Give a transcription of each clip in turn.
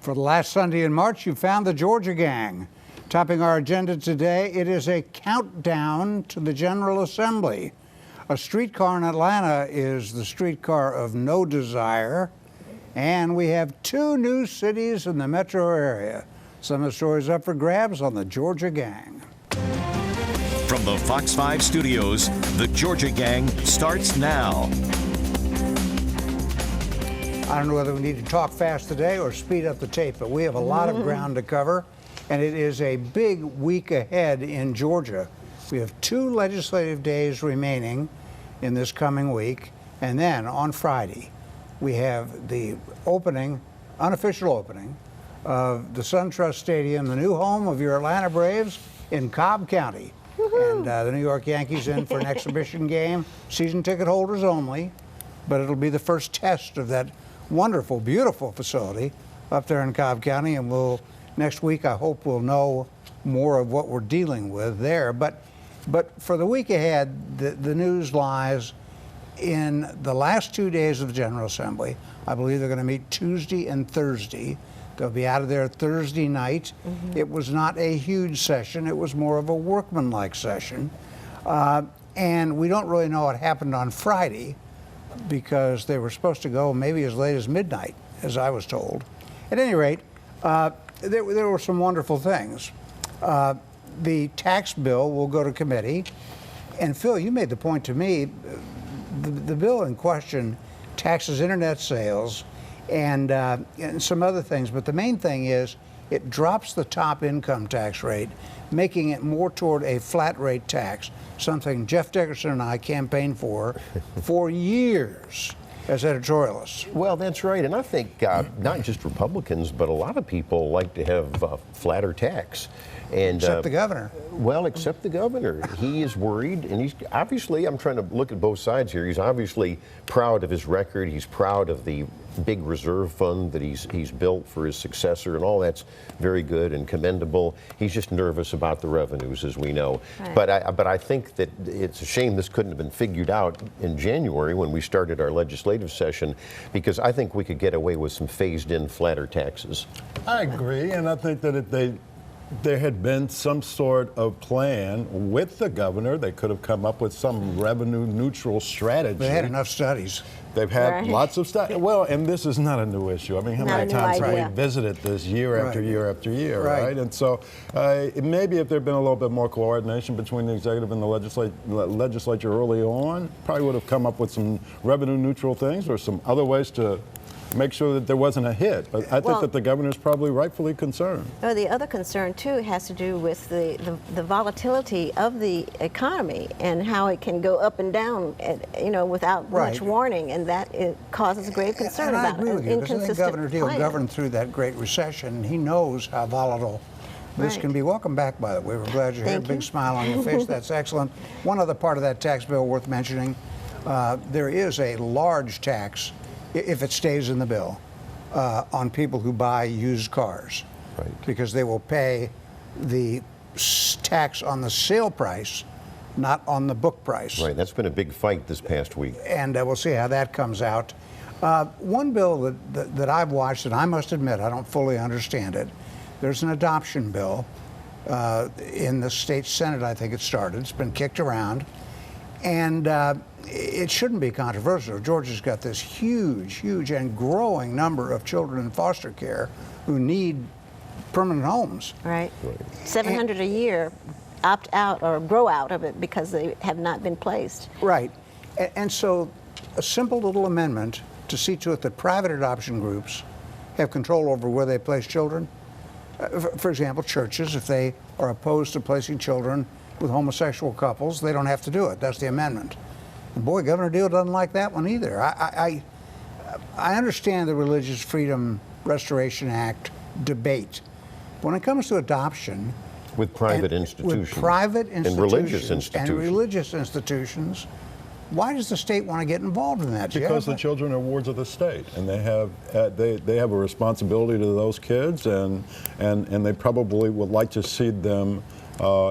For the last Sunday in March, you found the Georgia Gang. Topping our agenda today, it is a countdown to the General Assembly. A streetcar in Atlanta is the streetcar of no desire. And we have two new cities in the metro area. Some of the stories up for grabs on the Georgia Gang. From the Fox 5 studios, the Georgia Gang starts now. I don't know whether we need to talk fast today or speed up the tape, but we have a lot of ground to cover, and it is a big week ahead in Georgia. We have 2 legislative days remaining in this coming week, and then on Friday, we have the opening, unofficial opening, of the SunTrust Stadium, the new home of your Atlanta Braves in Cobb County. And the New York Yankees in for an exhibition game, season ticket holders only, but it'll be the first test of that wonderful, beautiful facility up there in Cobb County, and next week I hope we'll know more of what we're dealing with there. But for the week ahead, the news lies in the last 2 days of the General Assembly. I believe they're going to meet Tuesday and Thursday. They'll be out of there Thursday night. It was not a huge session. It was more of a workmanlike session. And we don't really know what happened on Friday, because they were supposed to go maybe as late as midnight, as I was told. At any rate, there were some wonderful things. The tax bill will go to committee. And Phil, you made the point to me, the bill in question taxes internet sales and some other things, but the main thing is it drops the top income tax rate, making it more toward a flat rate tax, something Jeff Dickerson and I campaigned for years as editorialists. Well, that's right. And I think not just Republicans, but a lot of people like to have flatter tax. And, except the governor. Well, except the governor. He is worried, and he's obviously, I'm trying to look at both sides here, he's obviously proud of his record. He's proud of the big reserve fund that he's built for his successor, and all that's very good and commendable. He's just nervous about the revenues, as we know. Right. But I think that it's a shame this couldn't have been figured out in January when we started our legislative session, because I think we could get away with some phased-in flatter taxes. I agree, and I think that if there had been some sort of plan with the governor, they could have come up with some revenue neutral strategy. They had enough studies. They've had lots of stuff. Well, and this is not a new issue. I mean, how many times have we visited this year after year after year, right? And so maybe if there had been a little bit more coordination between the executive and the legislature early on, probably would have come up with some revenue neutral things or some other ways to make sure that there wasn't a hit. But I think that the governor's probably rightfully concerned. Well, the other concern, too, has to do with the volatility of the economy and how it can go up and down, without much warning, and that it causes grave concern and about I agree with you, because I think Governor Deal governed through that great recession. He knows how volatile this can be. Welcome back, by the way. We're glad you're here. Big smile on your face. That's excellent. One other part of that tax bill worth mentioning, there is a large tax, if it stays in the bill, on people who buy used cars, because they will pay the tax on the sale price, not on the book price. Right, that's been a big fight this past week. And we'll see how that comes out. One bill that I've watched, and I must admit I don't fully understand it, there's an adoption bill in the state Senate, I think it started. It's been kicked around. And it shouldn't be controversial. Georgia's got this huge and growing number of children in foster care who need permanent homes. Right. 700 a year opt out or grow out of it because they have not been placed. Right. And so a simple little amendment to see to it that private adoption groups have control over where they place children. For example, churches, if they are opposed to placing children with homosexual couples, they don't have to do it. That's the amendment. And boy, Governor Deal doesn't like that one either. I understand the Religious Freedom Restoration Act debate. When it comes to adoption, with private institutions, and religious institutions, why does the state want to get involved in that? Because the children are wards of the state, and they have a responsibility to those kids, and they probably would like to see them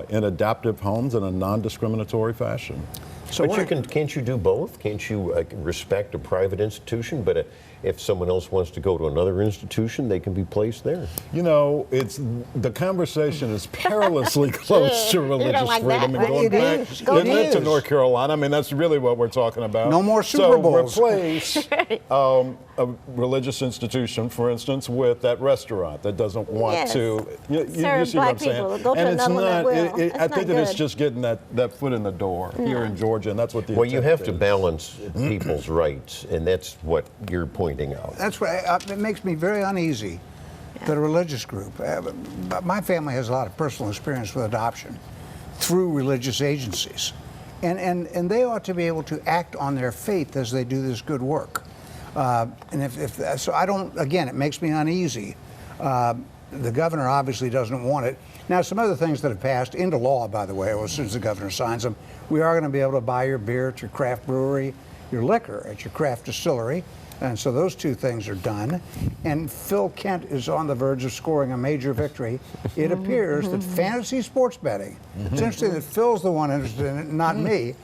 in adoptive homes in a non-discriminatory fashion. So But can't you do both? Can't you respect a private institution, but if someone else wants to go to another institution, they can be placed there? You know, the conversation is perilously close to religious like freedom. that, And going It back is. It to is. North Carolina, I mean, that's really what we're talking about. No more Super Bowls. So replace a religious institution, for instance, with that restaurant that doesn't want Yes. to. You Serve see what I'm black saying? people. Go to And it's another one that not. will. I That's think not that it's good. just getting that foot in the door here in Georgia, and that's what the Well, you attempt have to is. balance people's rights, and that's what you're pointing out. That's what it makes me very uneasy that a religious group. My family has a lot of personal experience with adoption through religious agencies, and they ought to be able to act on their faith as they do this good work. And if so, I don't. Again, it makes me uneasy. The governor obviously doesn't want it. Now, some other things that have passed into law, by the way, as soon as the governor signs them, we are going to be able to buy your beer at your craft brewery, your liquor at your craft distillery. And so those two things are done. And Phil Kent is on the verge of scoring a major victory. It appears that fantasy sports betting, it's interesting that Phil's the one interested in it, not me.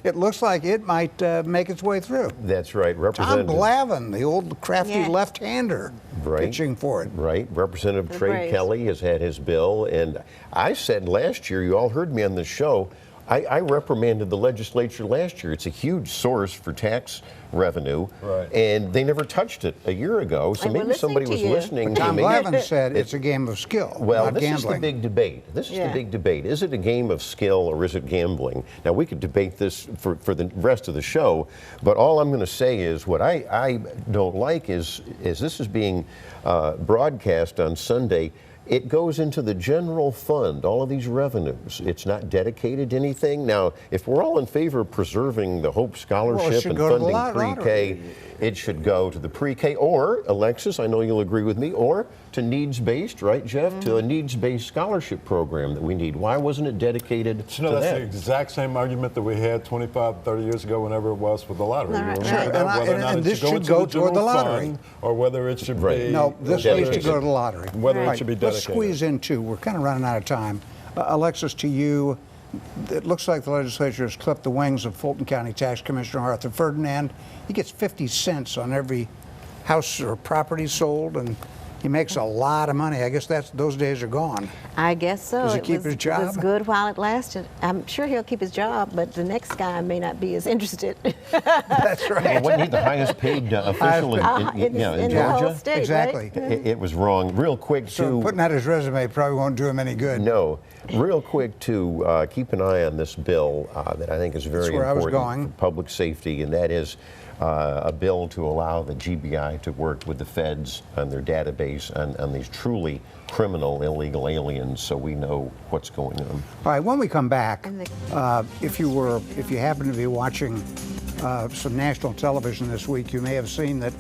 It looks like it might make its way through. That's right. Tom Representative Glavine, the old crafty Yeah. left-hander, Right. pitching for it. Right. Representative The Trey Braves. Kelly has had his bill, and I said last year, you all heard me on the show, I reprimanded the legislature last year. It's a huge source for tax revenue, Right. and they never touched it a year ago, so And we're maybe somebody listening was to you. listening to Tom me. Glavine said it's a game of skill, Well, not this gambling. is the big debate. This is Yeah. the big debate. Is it a game of skill or is it gambling? Now, we could debate this for the rest of the show, but all I'm going to say is what I don't like is this is being broadcast on Sunday. It goes into the general fund, all of these revenues. It's not dedicated to anything. Now, if we're all in favor of preserving the Hope Scholarship should and go to the funding lottery. pre-K, it should go to the pre-K or, Alexis, I know you'll agree with me, or to needs-based, right, Jeff? To a needs-based scholarship program that we need. Why wasn't it dedicated You know, to that's that? the exact same argument that we had 25, 30 years ago, whenever it was for the lottery. You Right. remember Sure, that? and Whether or not and it this should go should into go the toward the general lottery. fund, or whether it should Right. be. No, this Dedicated. needs to go to the lottery. Whether it Right. should be Let's dedicated. squeeze in two. We're kind of running out of time. Alexis, to you, it looks like the legislature has clipped the wings of Fulton County Tax Commissioner Arthur Ferdinand. He gets 50 cents on every house or property sold, and he makes a lot of money. I guess those days are gone. I guess so. Does he keep his It job? was good while it lasted. I'm sure he'll keep his job, but the next guy may not be as interested. That's Well, right. wasn't he the highest paid official in in the whole Georgia? state, Exactly. right? It was wrong. Real quick, So too. putting out his resume probably won't do him any good. No. Real quick, too, keep an eye on this bill that I think is very where I was important going. for public safety, and that is a bill to allow the GBI to work with the feds on their database on these truly criminal illegal aliens, so we know what's going on. All right, when we come back, if you happen to be watching some national television this week, you may have seen that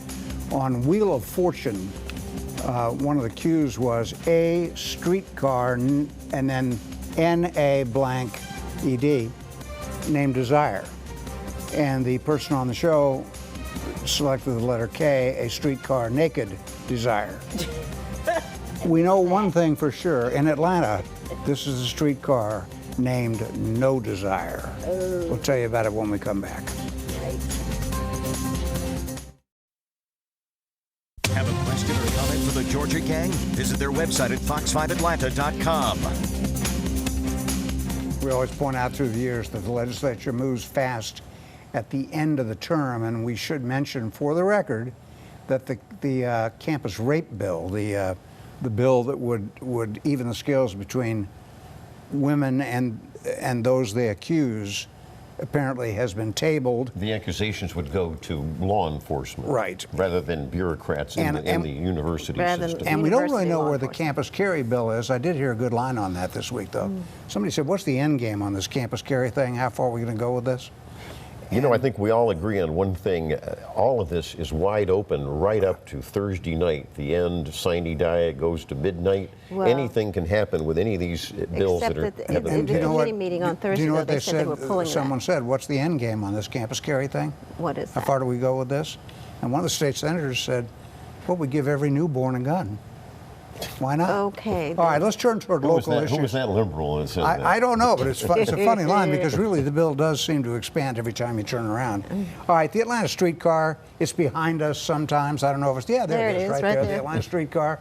on Wheel of Fortune, one of the cues was a streetcar and then N-A blank E-D named Desire. And the person on the show selected the letter K, a streetcar naked Desire. We know one thing for sure. In Atlanta, this is a streetcar named No Desire. We'll tell you about it when we come back. Have a question or comment for the Georgia Gang? Visit their website at fox5atlanta.com. We always point out through the years that the legislature moves fast at the end of the term, and we should mention for the record that the campus rape bill, the bill that would even the scales between women and those they accuse, apparently has been tabled. The accusations would go to law enforcement, Right. rather than bureaucrats in the university Rather than- system. And we don't really University know law where the enforcement. campus carry bill is. I did hear a good line on that this week, though. Somebody said, what's the end game on this campus carry thing? How far are we going to go with this? You know, I think we all agree on one thing. All of this is wide open right up to Thursday night. The end, sine die, goes to midnight. Well, Anything can happen with any of these bills except that are that having in do the you know what- committee meeting on do Thursday, you know though, what they said they were pulling someone that. said, what's the end game on this campus carry thing? What is How that? far do we go with this? And one of the state senators said, well, we give every newborn a gun. Why not? Okay. All right, let's turn toward local issues. Who was that liberal that said that? I don't know, but it's a funny line because really the bill does seem to expand every time you turn around. All right, the Atlanta streetcar, it's behind us sometimes. I don't know if it's, yeah, there it is, right there, the Atlanta streetcar.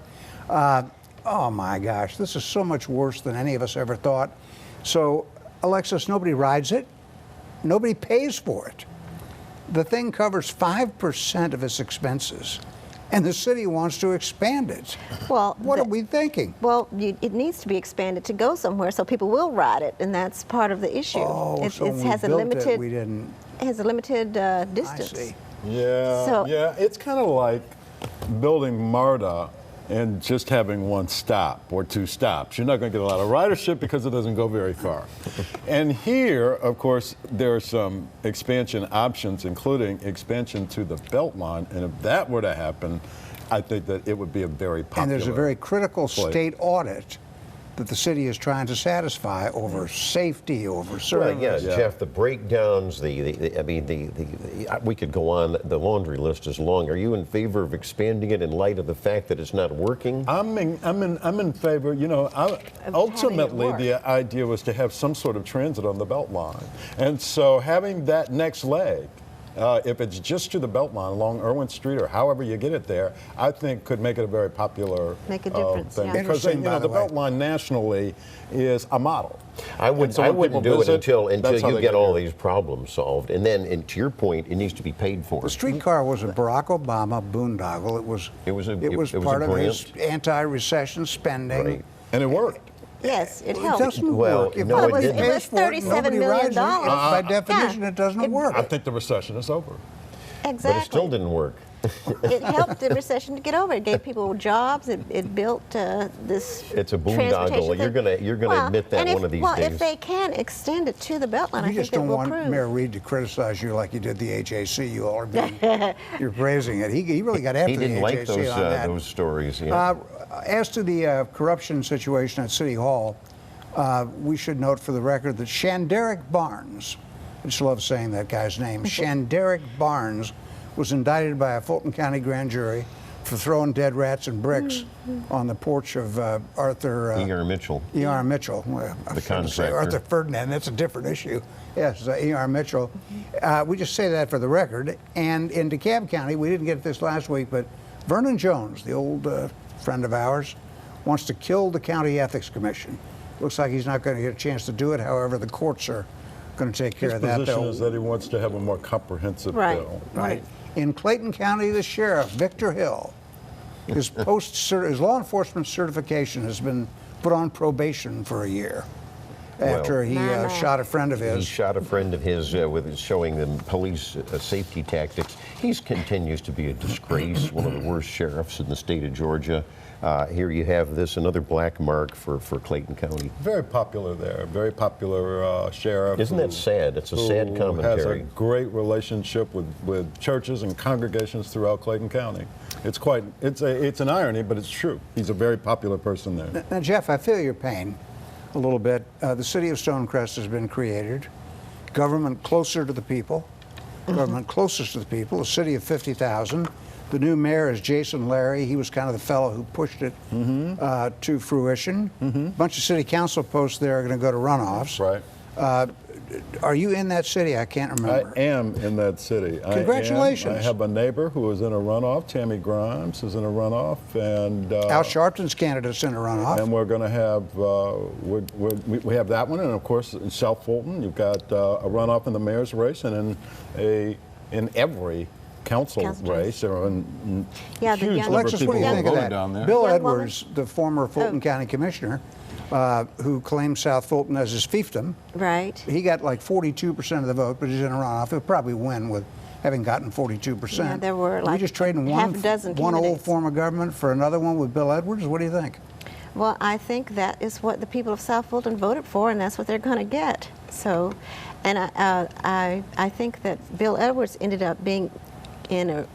Oh my gosh, this is so much worse than any of us ever thought. So, Alexis, nobody rides it. Nobody pays for it. The thing covers 5% of its expenses, and the city wants to expand it. Well, what are we thinking? Well, it needs to be expanded to go somewhere so people will ride it, and that's part of the issue. Oh, it so when has we a built limited. it, we didn't. It has a limited distance. I see. Yeah, So- yeah, it's kind of like building MARTA and just having one stop or two stops. You're not going to get a lot of ridership because it doesn't go very far. And here, of course, there are some expansion options, including expansion to the Beltline. And if that were to happen, I think that it would be a very popular And there's a very critical place. state audit that the city is trying to satisfy over safety, over service. Well, yeah, Jeff, the breakdowns, we could go on. The laundry list is long. Are you in favor of expanding it in light of the fact that it's not working? I'm in favor. You know, ultimately the idea was to have some sort of transit on the Beltline, and so having that next leg. If it's just to the Beltline along Irwin Street or however you get it there, I think could make it a very popular Make a difference, thing. yeah. Because Interesting, the by the way. Beltline nationally is a model. I And so when wouldn't people do it visit, until that's how you they get get all here. these problems solved. And then, and to your point, it needs to be paid for. The streetcar was a Barack Obama boondoggle. It was part of his anti-recession spending. Right. And it worked. Yes, it It helped. doesn't Well, work. If no, nobody it didn't. It was pays for it, $37 nobody million. rides it. By definition, it doesn't work. I think the recession is over. Exactly. But it still didn't work. It helped the recession to get over. It gave people jobs. It built this. It's a transportation boondoggle. thing. You're gonna admit that and one of these well, days. if they can extend it to the Beltline, I You think just that don't will want prove. Mayor Reed to criticize you like you did the HAC. You all are being, you're praising it. He really got after He didn't the like HAC on that. those stories. Yeah. As to the corruption situation at City Hall, we should note for the record that Shanderick Barnes, I just love saying that guy's name, Shanderick Barnes was indicted by a Fulton County grand jury for throwing dead rats and bricks on the porch of Arthur E.R. Mitchell. E.R. Mitchell. Well, I was going to say contractor. Arthur Ferdinand, that's a different issue. Yes, E.R. Mitchell. We just say that for the record. And in DeKalb County, we didn't get this last week, but Vernon Jones, the old friend of ours, wants to kill the County Ethics Commission. Looks like he's not going to get a chance to do it. However, the courts are going to take care His of that. position is that he wants to have a more comprehensive bill. Right. In Clayton County, the sheriff, Victor Hill, his law enforcement certification has been put on probation for a year after he shot a friend of his. He shot a friend of his with showing them police safety tactics. He continues to be a disgrace, one of the worst sheriffs in the state of Georgia. Here you have another black mark for Clayton County. Very popular there, very popular sheriff. Isn't that sad? It's a sad commentary. Has a great relationship with churches and congregations throughout Clayton County. It's an irony, but it's true. He's a very popular person there. Now, Jeff, I feel your pain a little bit. The city of Stonecrest has been created. Government closer to the people. Government closest to the people. A city of 50,000. The new mayor is Jason Larry. He was kind of the fellow who pushed it to fruition. A bunch of city council posts there are going to go to runoffs. Right. Are you in that city? I can't remember. I am in that city. Congratulations. I have a neighbor who is in a runoff. Tammy Grimes is in a runoff, and Al Sharpton's candidate's in a runoff. and we're going to have we have that one, and of course in South Fulton you've got a runoff in the mayor's race, and in every council race. There are Yeah, the huge young- number of Alexis, people what do you who think of voted that? down there. Bill Young Edwards, the former Fulton County Commissioner, who claims South Fulton as his fiefdom, Right. he got like 42% of the vote, but he's in a runoff. He'll probably win with having gotten 42%. Yeah, there were Are like we just trading half a dozen one old candidates. form of government for another one with Bill Edwards? What do you think? Well, I think that is what the people of South Fulton voted for, and that's what they're going to get. So, and I think that Bill Edwards ended up being in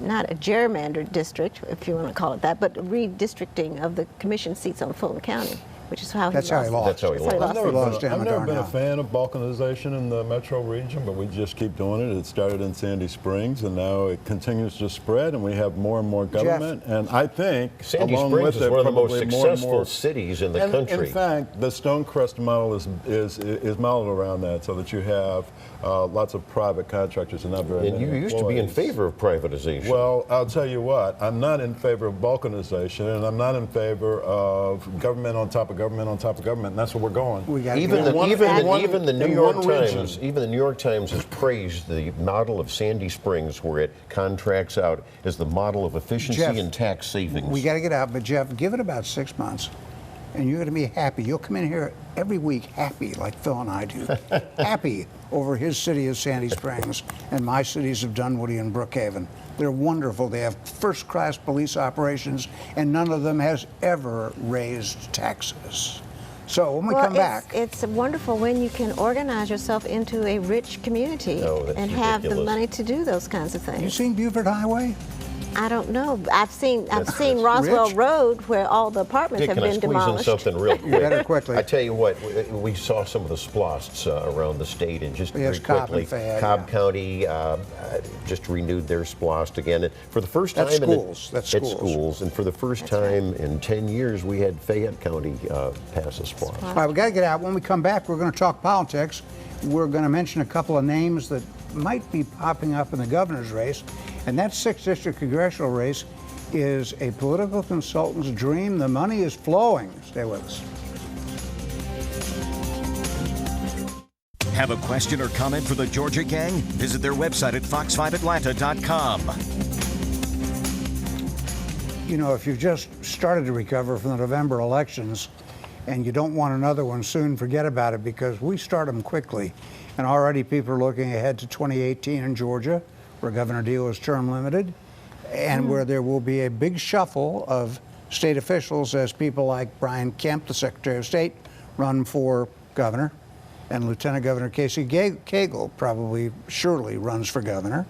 not a gerrymandered district, if you want to call it that, but redistricting of the commission seats on Fulton County. which is how That's he how he lost. lost. That's how he That's how he lost. lost. He lost I've never been a Damodaran. fan of balkanization in the metro region, but we just keep doing it. It started in Sandy Springs, and now it continues to spread, and we have more and more government. And I think, Sandy along Springs with is it, one of the most probably more and successful more- cities in the And country. in fact, the Stonecrest model is modeled around that, so that you have lots of private contractors and not very And many you used to be in employees. favor of privatization. Well, I'll tell you what, I'm not in favor of balkanization, and I'm not in favor of government on top of government on top of government, and that's where we're going. We got Even the, one- even, in the, one- even the New in York one region. Times, even the New York Times has praised the model of Sandy Springs, where it contracts out as the model of efficiency Jeff, and tax savings. We got to get out, but Jeff, give it about 6 months, and you're going to be happy. You'll come in here every week happy, like Phil and I do, happy over his city of Sandy Springs and my cities of Dunwoody and Brookhaven. They're wonderful. They have first-class police operations, and none of them has ever raised taxes. So when we come back, It's wonderful when you can organize yourself into a rich community No, that's and have the ridiculous. money to do those kinds of you things. seen Beaufort Highway? I don't know. I've seen That's Roswell rich. Road where all the apartments Dick, have can I been squeeze in demolished. something real quick? better quickly. I tell you what, we saw some of the splosts around the state, and just Yes, very Cobb quickly, and Fayette, Cobb yeah. County just renewed their splost again. And for the first time, That's in schools. That's it's schools. schools, and for the first time in 10 years, we had Fayette County pass a splost. All right, we got to get out. When we come back, we're going to talk politics. We're going to mention a couple of names that might be popping up in the governor's race, and that 6th district congressional race is a political consultant's dream. The money is flowing. Stay with us. Have a question or comment for the Georgia Gang? Visit their website at fox5atlanta.com. You know, if you've just started to recover from the November elections and you don't want another one soon, forget about it, because we start them quickly. And already people are looking ahead to 2018 in Georgia, where Governor Deal is term limited, and where there will be a big shuffle of state officials as people like Brian Kemp, the Secretary of State, run for governor, and Lieutenant Governor Casey Cagle probably, surely runs for governor.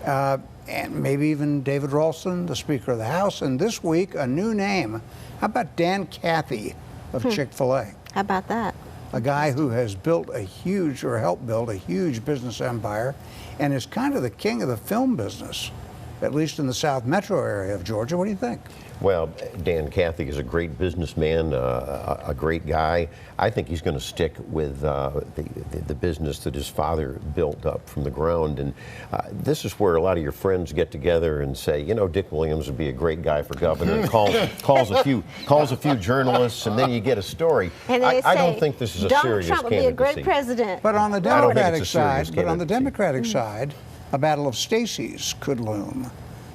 And maybe even David Ralston, the Speaker of the House. And this week, a new name. How about Dan Cathy of Chick-fil-A? How about that? A guy who has built a huge, or helped build a huge business empire, and is kind of the king of the film business, at least in the South Metro area of Georgia. What do you think? Well, Dan Cathy is a great businessman, a great guy. I think he's going to stick with the business that his father built up from the ground. And this is where a lot of your friends get together and say, you know, Dick Williams would be a great guy for governor. And calls a few journalists, and then you get a story. And they I don't say, think this is a Donald serious Trump would be a great candidacy. president. But on the I don't think Democratic it's a serious side, candidacy. side, a battle of Stacey's could loom.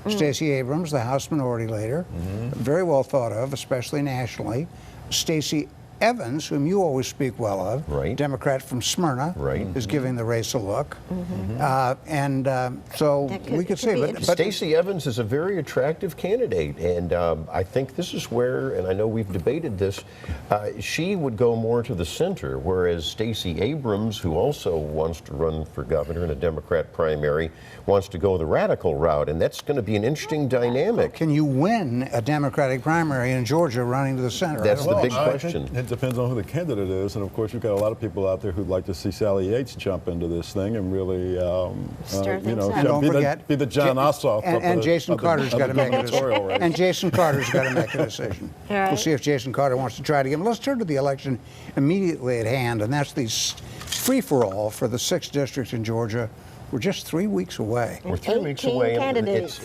Stacey Abrams, the House Minority Leader, very well thought of, especially nationally. Stacey Evans, whom you always speak well of, Right. Democrat from Smyrna, Right. is giving the race a look. So That we could could see. be But interesting. Stacey Evans is a very attractive candidate, and I think this is where, and I know we've debated this, she would go more to the center, whereas Stacey Abrams, who also wants to run for governor in a Democrat primary, wants to go the radical route, and that's going to be an interesting dynamic. can you win a Democratic primary in Georgia running to the center? I That's don't the know. big I question. think it depends on who the candidate is, and of course, you've got a lot of people out there who'd like to see Sally Yates jump into this thing and really, Stir things up. And don't be forget, the John Ossoff and Jason Carter's got to make a gubernatorial race. decision. And Jason Carter's got to make a decision. All right. We'll see if Jason Carter wants to try it again. Let's turn to the election immediately at hand, and that's the free-for-all for the 6th district in Georgia. We're just 3 weeks away. We're 3 weeks 18 away. candidates.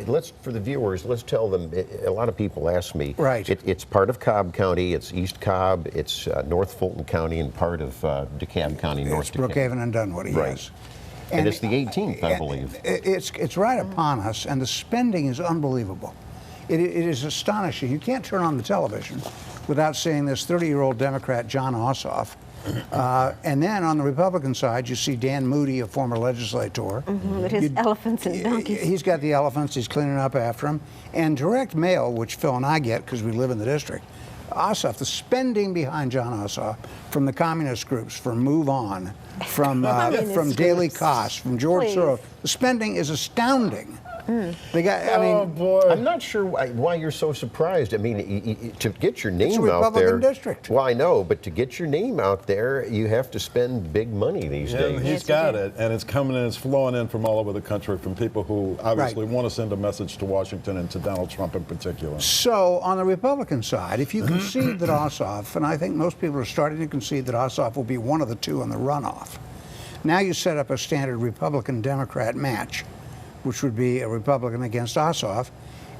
Let's for the viewers. Let's tell them. A lot of people ask me. Right. It's part of Cobb County. It's East Cobb. It's North Fulton County and part of DeKalb County, North It's DeKalb. Brookhaven and Dunwoody, Right. yes. And it's the 18th, I believe. It's right upon us, and the spending is unbelievable. It is astonishing. You can't turn on the television without seeing this 30-year-old Democrat, John Ossoff. And then on the Republican side, you see Dan Moody, a former legislator. With his elephants and donkeys. He's got the elephants. He's cleaning up after them. And direct mail, which Phil and I get because we live in the district. Ossoff, the spending behind John Ossoff from the communist groups, from Move On, from Communist Daily groups. Cost, from George Please. Soros, the spending is astounding. They got. I mean, Oh boy. I'm not sure why you're so surprised. I mean, to get your name a out there. Republican district. Well, I know, but to get your name out there, you have to spend big money these days. And he's got it, and it's coming in, it's flowing in from all over the country from people who obviously want to send a message to Washington and to Donald Trump in particular. So on the Republican side, if you concede that Ossoff, and I think most people are starting to concede that Ossoff will be one of the two in the runoff, now you set up a standard Republican-Democrat match, which would be a Republican against Ossoff.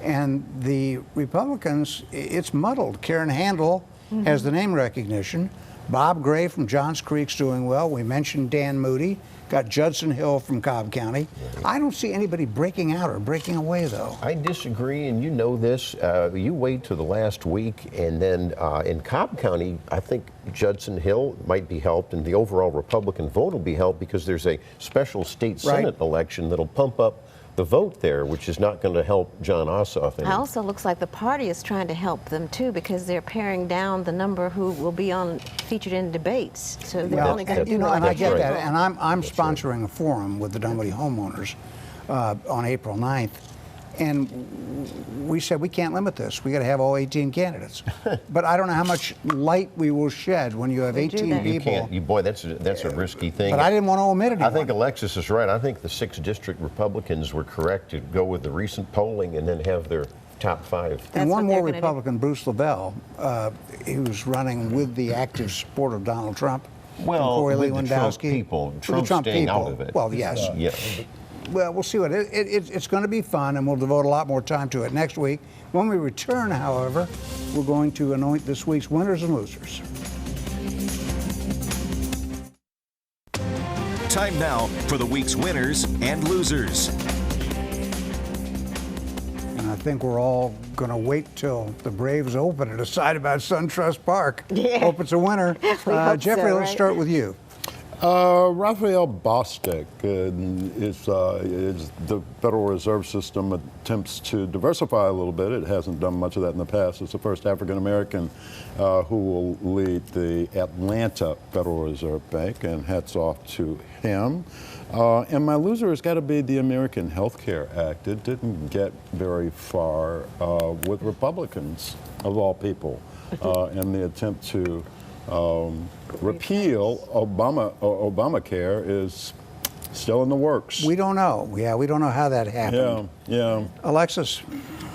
And the Republicans, it's muddled. Karen Handel has the name recognition. Bob Gray from Johns Creek's doing well. We mentioned Dan Moody. Got Judson Hill from Cobb County. I don't see anybody breaking out or breaking away, though. I disagree, and you know this. You wait till the last week, and then in Cobb County, I think Judson Hill might be helped, and the overall Republican vote will be helped because there's a special state Senate election that'll pump up the vote there, which is not going to help John Ossoff. It also looks like the party is trying to help them too, because they're paring down the number who will be featured in debates. So they're only going to do and I get right. that. And I'm sponsoring a forum with the Dunwoody homeowners on April 9th. And we said we can't limit this. We got to have all 18 candidates. But I don't know how much light we will shed when you have 18 people. You can't. Boy, that's a risky thing. But I didn't want to omit anyone. I think Alexis is right. I think the 6th district Republicans were correct to go with the recent polling and then have their top 5. And one more Republican, Bruce Lavelle, who's running with the active support of Donald Trump. Well, Corey with the Trump Lewandowski. people. With the Trump's Trump staying people. out of it. Well, yes. Yeah. Well, we'll see what it's going to be fun, and we'll devote a lot more time to it next week. When we return, however, we're going to anoint this week's winners and losers. Time now for the week's winners and losers. And I think we're all going to wait till the Braves open to decide about SunTrust Park. Yeah. Hope it's a winner. hope Jeffrey, so, let's right? start with you. Raphael Bostic is the Federal Reserve System attempts to diversify a little bit. It hasn't done much of that in the past. It's the first African American who will lead the Atlanta Federal Reserve Bank, and hats off to him. And my loser has got to be the American Health Care Act. It didn't get very far with Republicans, of all people, in the attempt to repeal Obamacare is still in the works. We don't know. Yeah, we don't know how that happened. Yeah. Alexis.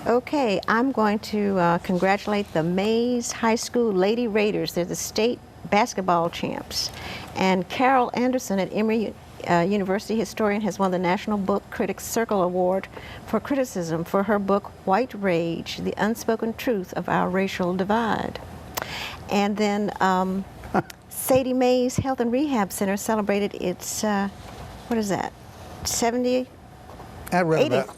Okay, I'm going to congratulate the Mays High School Lady Raiders. They're the state basketball champs. And Carol Anderson at Emory University historian has won the National Book Critics Circle Award for criticism for her book White Rage, The Unspoken Truth of Our Racial Divide. And then Sadie Mae's Health and Rehab Center celebrated its, 70th, I read 80th about,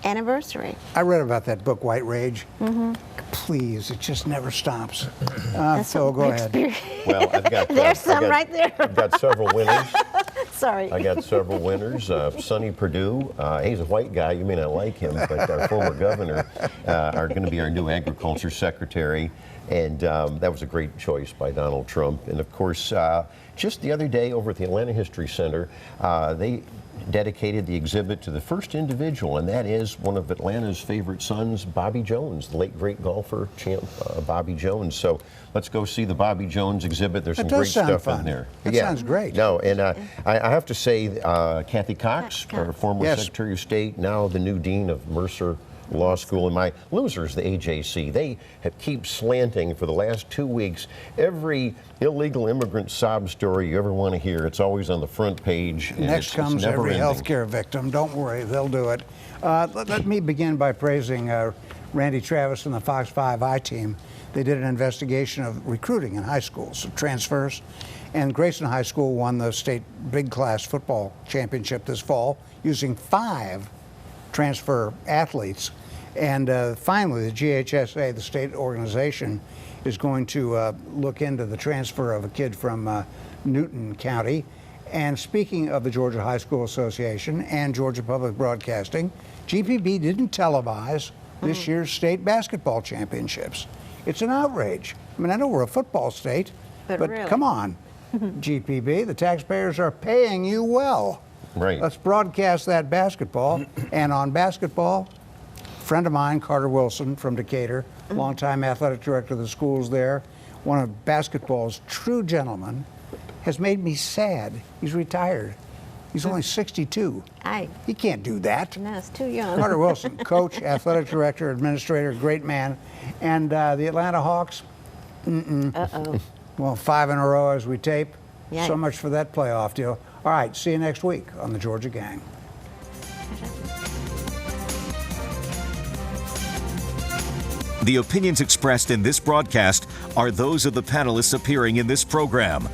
anniversary. I read about that book, White Rage. Mm-hmm. Please, it just never stops. That's Phil, go an ahead. experience. Well, I've got There's some right there. I've got several winners. Sorry. I got several winners. Sonny Perdue, he's a white guy. You may not like him, but our former governor are going to be our new agriculture secretary. And that was a great choice by Donald Trump. And of course, just the other day over at the Atlanta History Center, they dedicated the exhibit to the first individual, and that is one of Atlanta's favorite sons, Bobby Jones, the late great golfer champ, Bobby Jones. So let's go see the Bobby Jones exhibit. There's some great stuff in there. That sounds great. No, and I have to say, Kathy Cox, our former Secretary of State, now the new dean of Mercer Law School, and my losers, the AJC, they have keep slanting for the last 2 weeks. Every illegal immigrant sob story you ever want to hear, it's always on the front page. And Next comes never every ending. health care victim. Don't worry, they'll do it. Let me begin by praising Randy Travis and the Fox 5 I-Team. They did an investigation of recruiting in high schools, transfers, and Grayson High School won the state big class football championship this fall using 5 transfer athletes. And finally, the GHSA, the state organization, is going to look into the transfer of a kid from Newton County. And speaking of the Georgia High School Association and Georgia Public Broadcasting, GPB didn't televise this year's state basketball championships. It's an outrage. I mean, I know we're a football state, but really? come on, GPB, the taxpayers are paying you well. Right. Let's broadcast that basketball. And on basketball, a friend of mine, Carter Wilson from Decatur, longtime athletic director of the schools there, one of basketball's true gentlemen, has made me sad. He's retired. He's only 62. He can't do that. No, it's too young. Carter Wilson, coach, athletic director, administrator, great man. And the Atlanta Hawks, Uh-oh. well, 5 in a row as we tape. Yikes. So much for that playoff deal. All right, see you next week on the Georgia Gang. The opinions expressed in this broadcast are those of the panelists appearing in this program.